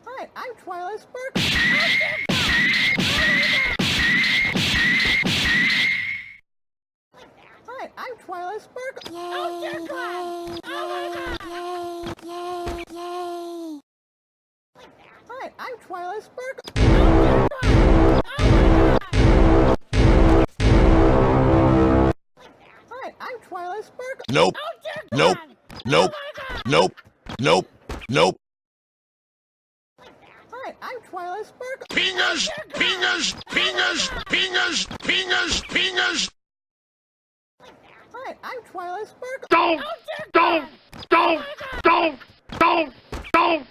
Hi, I'm Twyla Spark. Hi, I'm Twyla Spark. Yay! Yay! Yay! Yay! Yay! Hi, I'm Twyla Spark. Hi, I'm Twyla Spark. Nope. Nope. Nope. Nope. Nope. Nope. Hi, I'm Twyla Spark. Pingers! Pingers! Pingers! Pingers! Pingers! Pingers! Hi, I'm Twyla Spark. Don't! Don't! Don't! Don't! Don't! Don't!